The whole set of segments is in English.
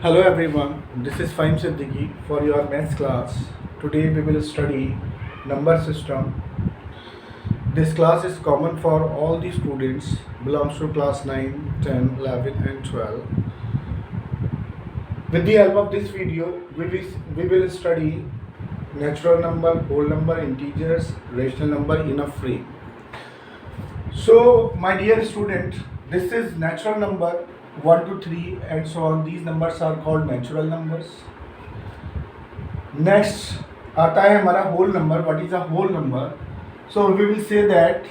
Hello everyone, this is Faheem Siddiqui for your maths class. Today we will study number system. This class is common for all the students belongs to class 9, 10, 11 and 12. With the help of this video, we will study natural number, whole number, integers, rational number in a frame. So my dear student, this is natural number 1 to 3 and so on. These numbers are called natural numbers. Next आता है हमारा whole number. What is a whole number? So we will say that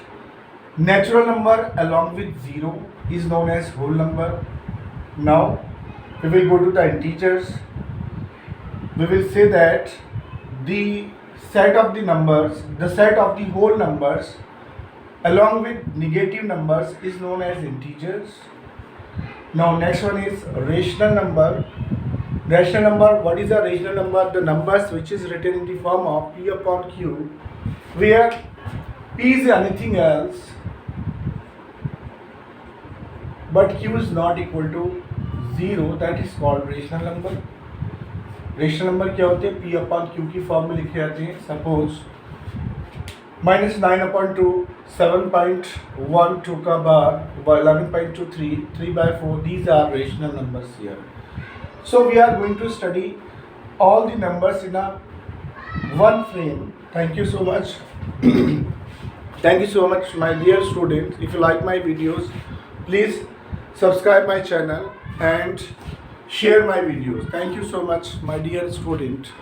natural number along with 0 is known as whole number. Now we will go to the integers. We will say that the set of the numbers, the set of the whole numbers along with negative numbers is known as integers. Now next one is rational number. Rational number, what is a rational number? The numbers which is written in the form of P upon Q, where P is anything else but Q is not equal to 0, that is called rational number. Rational number क्या होते हैं? P upon Q की form में लिखे जाते हैं. Suppose -9/2, 7.12 का बार, 11.23, 3/4. These are rational numbers here. So we are going to study all the numbers in a one frame. Thank you so much. Thank you so much, my dear students. If you like my videos, please subscribe my channel and share my videos. Thank you so much, my dear student.